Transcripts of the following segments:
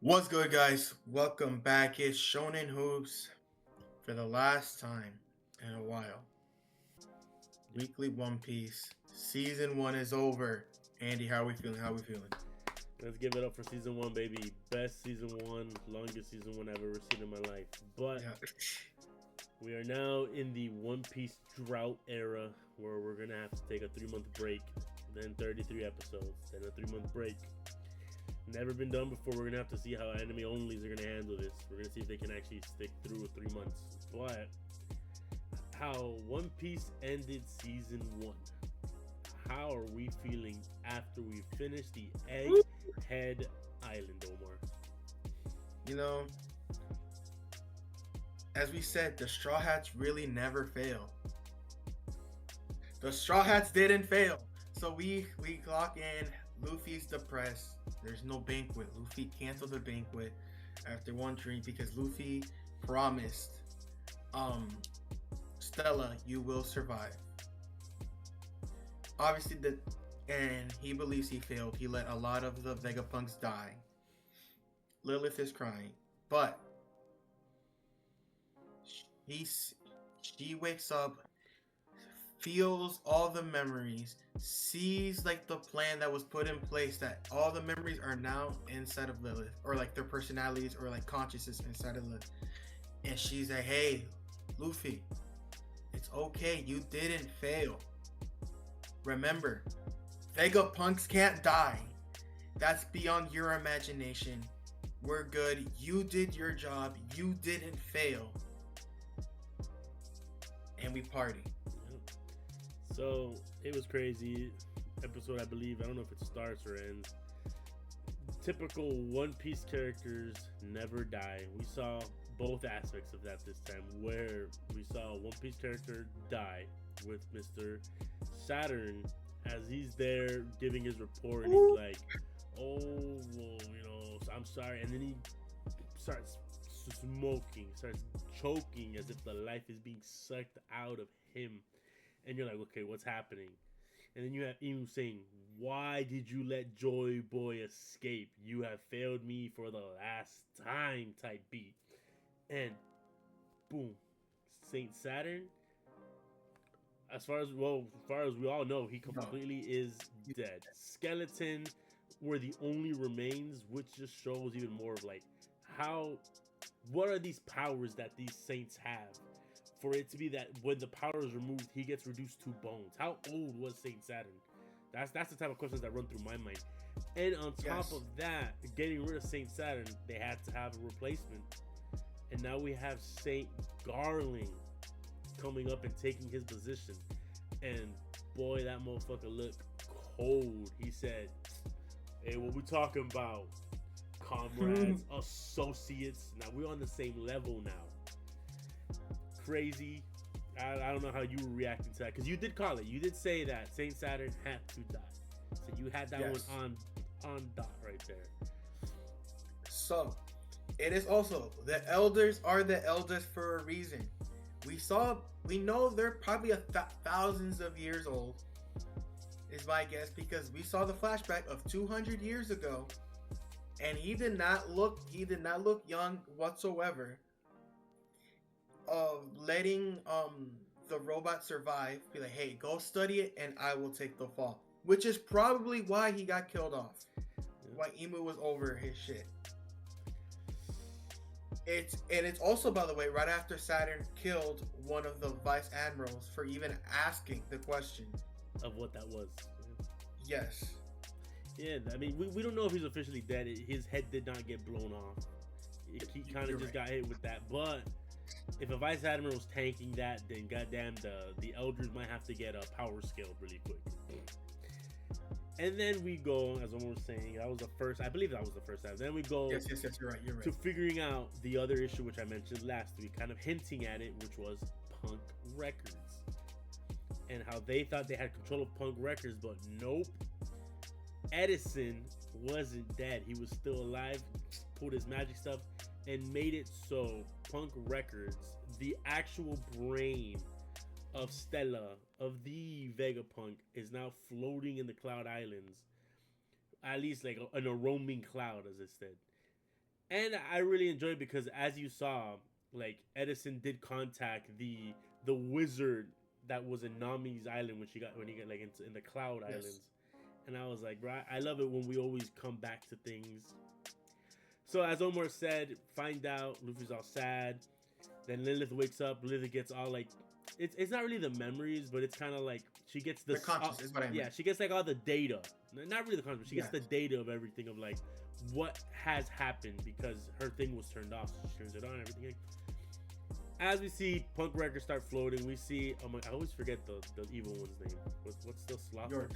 What's good, guys? Welcome back. It's Shonen Hoops for the last time in a while. Weekly One Piece. Season 1 is over. Andy, how are we feeling? How are we feeling? Let's give it up for season one, baby. Best season one, longest season one I've ever seen in my life. But Yeah. we are now in the One Piece drought era where we're going to have to take a 3-month break, then 33 episodes, then a 3-month break. Never been done before. We're going to have to see how anime onlys are going to handle this. We're going to see if they can actually stick through 3 months. But how One Piece ended season 1. How are we feeling after we finish the Egghead Island, Omar? You know, as we said, the Straw Hats really never fail. The Straw Hats didn't fail. So we clock in. Luffy's depressed. There's no banquet. Luffy canceled the banquet after one drink because Luffy promised Stella, you will survive. Obviously, and he believes he failed. He let a lot of the Vegapunks die. Lilith is crying, but she wakes up, feels all the memories, sees like the plan that was put in place, that all the memories are now inside of Lilith, or like their personalities or like consciousness inside of Lilith. And she's like, hey, Luffy, it's okay, you didn't fail. Remember, Vegapunks can't die. That's beyond your imagination. We're good. You did your job. You didn't fail. And we party. So it was crazy. Episode, I believe. I don't know if it starts or ends. Typical One Piece characters never die. We saw both aspects of that this time, where we saw a One Piece character die with Mr. Saturn as he's there giving his report, and he's like, oh, well, I'm sorry. And then he starts smoking, starts choking as if the life is being sucked out of him. And you're like, okay, what's happening? And then you have Inu saying, why did you let Joy Boy escape? You have failed me for the last time type beat. And boom, Saint Saturn, as far as we all know, he completely is dead. Skeleton were the only remains, which just shows even more of like what are these powers that these saints have? For it to be that when the power is removed, he gets reduced to bones. How old was Saint Saturn? That's the type of questions that run through my mind. And on top of that, getting rid of Saint Saturn, they had to have a replacement. And now we have Saint Garling coming up and taking his position. And boy, that motherfucker looked cold. He said, hey, what we talking about? Comrades, associates. Now we're on the same level now. Crazy. I don't know how you were reacting to that, because you did call it. You did say that Saint Saturn had to die. So you had that one on dot right there. So it is also, the elders are the elders for a reason. We know they're probably thousands of years old, is my guess, because we saw the flashback of 200 years ago, and he did not look young whatsoever. Of letting the robot survive, be like, hey, go study it and I will take the fall, which is probably why he got killed off. Why Emu was over his shit. It's also, by the way, right after Saturn killed one of the vice admirals for even asking the question of what that was. Yes. Yeah, I mean, we don't know if he's officially dead. His head did not get blown off. He kind of just got hit with that. But if a vice admiral's tanking that, then goddamn, the elders might have to get a power scale really quick. And then we go, as I was saying, that was the first. I believe that was the first time. Then we go. Yes, you're right. To figuring out the other issue, which I mentioned last week, kind of hinting at it, which was Punk Records, and how they thought they had control of Punk Records, but nope. Edison wasn't dead. He was still alive. Pulled his magic stuff and made it so Punk Records, the actual brain of Stella, of the Vegapunk, is now floating in the Cloud Islands, at least like in a roaming cloud, as it said. And I really enjoyed it because, as you saw, like Edison did contact the wizard that was in Nami's island when he got like in the Cloud Yes. Islands, and I was like, bro, I love it when we always come back to things. So as Omar said, find out Luffy's all sad. Then Lilith wakes up. Lilith gets all like, it's not really the memories, but it's kind of like she gets The conscious is what I mean. yeah, she gets like all the data. Not really the conscious, but she gets Yes. the data of everything of like what has happened because her thing was turned off. So she turns it on and everything. As we see Punk records start floating, we see, oh my, I always forget the evil one's name. What's still Sloth? York.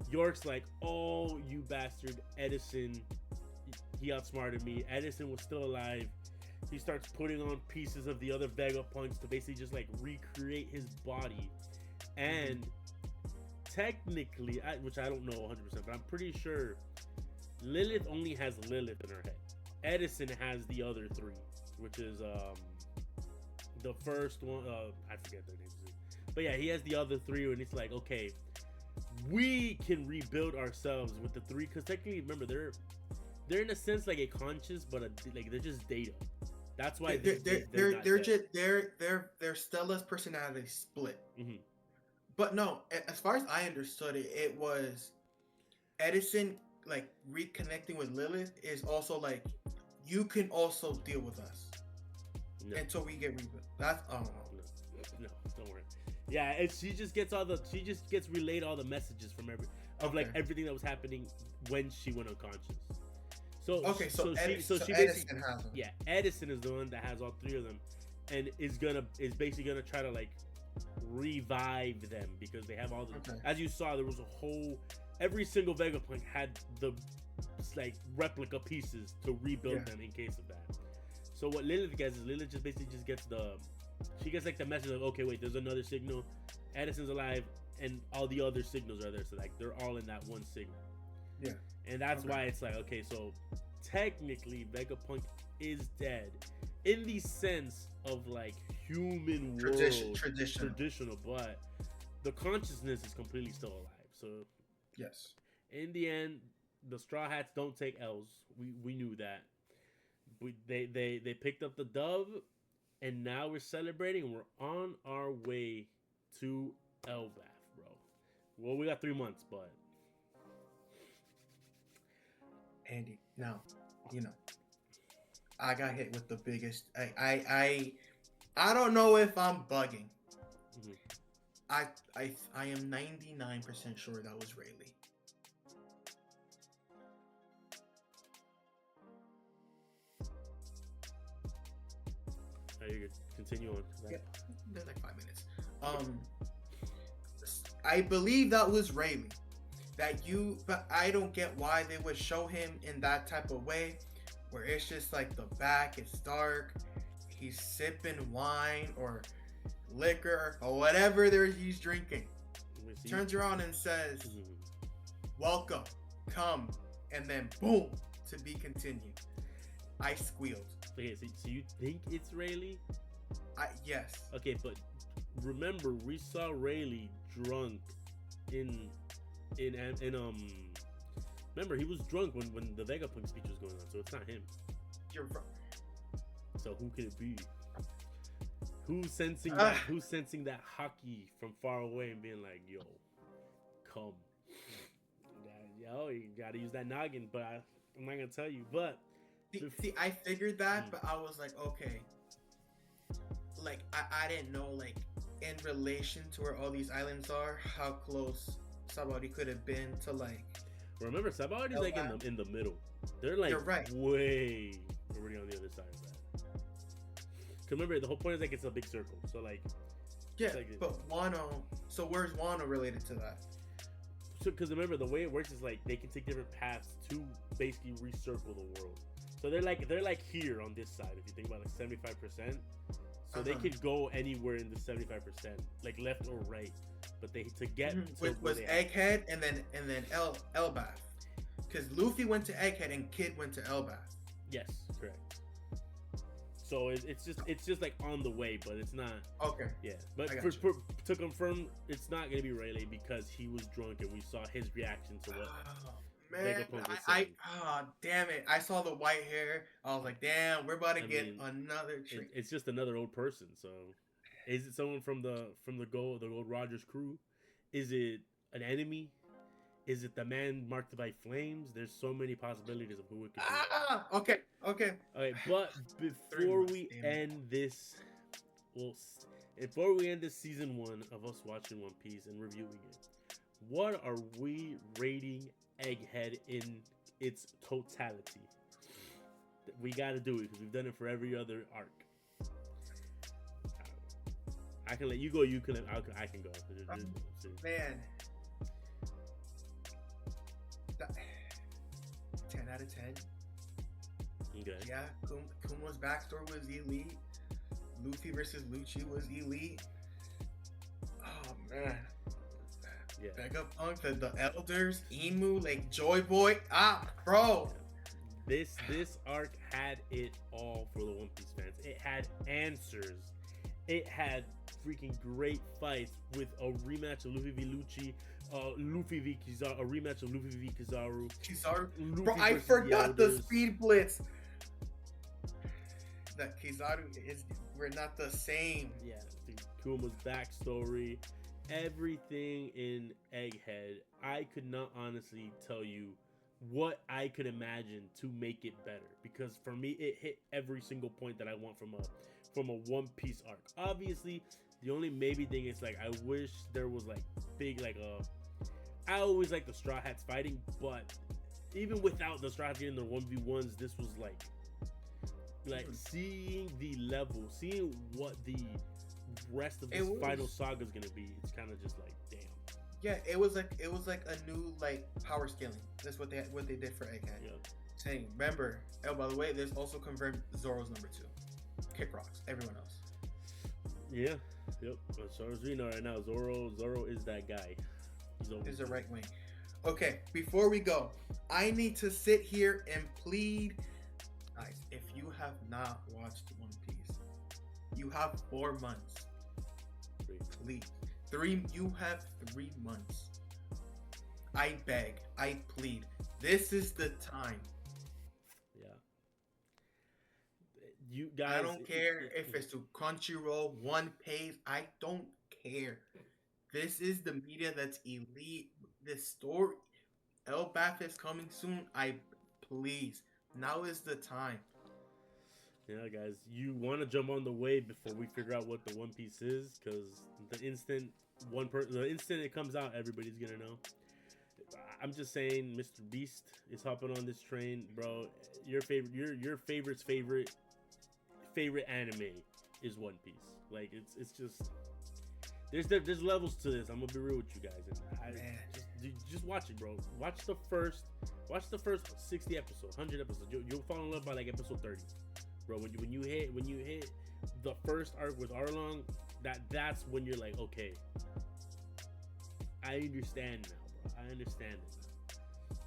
York's like, oh, you bastard, Edison, he outsmarted me. Edison was still alive. He starts putting on pieces of the other Vegapunks to basically just like recreate his body. And technically, which I don't know 100%, but I'm pretty sure Lilith only has Lilith in her head. Edison has the other three, which is the first one. I forget their names, but yeah, he has the other three, and it's like, okay, we can rebuild ourselves with the three, because technically, remember, they're in a sense like a conscious, but like they're just data. That's why they're Stella's personality split. Mm-hmm. But no, as far as I understood it, it was Edison like reconnecting with Lilith is also like, you can also deal with us until we get rebuilt. That's no, don't worry. Yeah, and she just gets relayed all the messages from like everything that was happening when she went unconscious. So she basically has them. Yeah, Edison is the one that has all three of them, and is basically gonna try to like revive them because they have all the. As you saw, there was every single Vegapunk had the like replica pieces to rebuild them in case of that. So what Lilith gets is Lilith just basically gets she gets like the message of, okay, wait, there's another signal, Edison's alive, and all the other signals are there, so like they're all in that one signal. Yeah. And that's why it's like, okay, so technically Vegapunk is dead in the sense of like human traditional, but the consciousness is completely still alive. So yes, in the end, the Straw Hats don't take L's. We knew that. They picked up the dub, and now we're celebrating. We're on our way to Elbaf, bro. Well, we got 3 months, but Andy, now, I got hit with the biggest. I don't know if I'm bugging. Mm-hmm. I am 99% sure that was Rayleigh. You could continue on. Yeah, there's like 5 minutes. I believe that was Rayleigh. But I don't get why they would show him in that type of way, where it's just like the back, it's dark, he's sipping wine or liquor or whatever he's drinking. Turns around and says, "Welcome, come," and then boom, to be continued. I squealed. Okay, so you think it's Rayleigh? Yes. Okay, but remember, we saw Rayleigh drunk in remember, he was drunk when the Vegapunk speech was going on, so it's not him. You're right. So who could it be? Who's sensing that hockey from far away and being like, yo, come. Yo, you gotta use that noggin, but I'm not gonna tell you. But see, I figured that, but I was like, okay. Like, I didn't know, like, in relation to where all these islands are, how close Sabaody could have been to, like... Remember, Sabaody's like in the middle. They're like way already on the other side of that. Cause remember, the whole point is like it's a big circle. So like... Yeah, like, but Wano... So where's Wano related to that? So, because remember, the way it works is like they can take different paths to basically recircle the world. So they're like here on this side, if you think about like 75%. So they could go anywhere in the 75%, like left or right. But they to get was Egghead and then Elbaf, because Luffy went to Egghead and Kid went to Elbaf. Yes, correct. So it's just like on the way, but it's not. Okay. Yeah, but to confirm, it's not gonna be Rayleigh because he was drunk and we saw his reaction to what. man, Vegapunk was I saying. damn it! I saw the white hair. I was like, damn, we're about to I get mean, another treat. it's just another old person. So, is it someone from the Gold Rogers crew? Is it an enemy? Is it the man marked by flames? There's so many possibilities of who it could be. Okay, okay. Okay, but 3 before months, we damn it. end this, well, before we end this season 1 of us watching One Piece and reviewing it, what are we rating Egghead in its totality? We got to do it because we've done it for every other arc. I can let you go. You can. I can go. Man, 10 out of 10. Okay. Yeah, Kuma's backstory was elite. Luffy versus Lucci was elite. Oh man. Yeah. Vegapunk, the elders, Emu, like Joy Boy. Bro. This arc had it all for the One Piece fans. It had answers. It had freaking great fights with a rematch of Luffy v Lucci, Luffy v Kizaru, a rematch of Luffy v Kizaru. Luffy bro, I forgot the speed blitz. That Kizaru we're not the same. Yeah, Kuma's backstory, everything in Egghead. I could not honestly tell you what I could imagine to make it better, because for me it hit every single point that I want from a One Piece arc. Obviously, the only maybe thing is like I wish there was like big like I always like the Straw Hats fighting, but even without the Straw Hats getting their 1v1s, this was like seeing the level, seeing what the rest of this final saga is gonna be. It's kind of just like damn. Yeah, it was like a new like power scaling. That's what they did for Egghead. Yeah. Saying, remember, oh by the way, this also confirmed Zoro's number 2. Kick rocks. Everyone else. Yeah. Yep. As far as we know right now, Zoro is that guy. He's the right wing. Okay, before we go, I need to sit here and plead. Guys, if you have not watched One Piece, you have 4 months. Please. You have 3 months. I beg, I plead. This is the time. Yeah. You guys, I don't care if it's to Crunchyroll, One Piece. I don't care. This is the media that's elite. This story, Elbaf is coming soon. Please. Now is the time. Yeah, guys, you want to jump on the wave before we figure out what the One Piece is, because the instant it comes out, everybody's gonna know. I'm just saying, Mr. Beast is hopping on this train, bro. Your favorite's favorite anime is One Piece. Like it's just there's levels to this. I'm gonna be real with you guys, and just watch it, bro. Watch the first 60 episodes, 100 episodes. You'll fall in love by like episode 30, bro. When you hit the first arc with Arlong, that's when you're like, okay, I understand now, bro. I understand it now.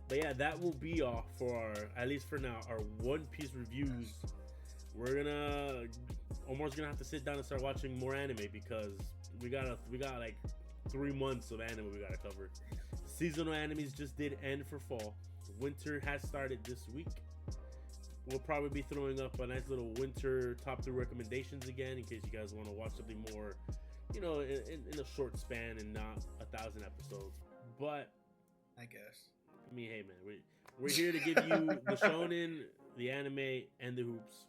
But yeah, that will be all for our, at least for now, our One Piece reviews. Omar's gonna have to sit down and start watching more anime, because we got like 3 months of anime we gotta cover. Seasonal animes just did end for fall. Winter has started this week. We'll probably be throwing up a nice little winter top 3 recommendations again, in case you guys want to watch something more, in a short span and not 1,000 episodes. But I guess, I mean, hey man, we're here to give you the shonen, the anime, and the hoops.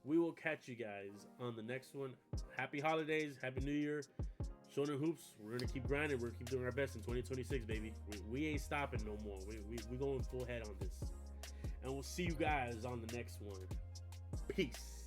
We will catch you guys on the next one. Happy holidays, happy New Year. Shonen hoops, we're gonna keep grinding. We're gonna keep doing our best in 2026, baby. We ain't stopping no more. We going full head on this. And we'll see you guys on the next one. Peace.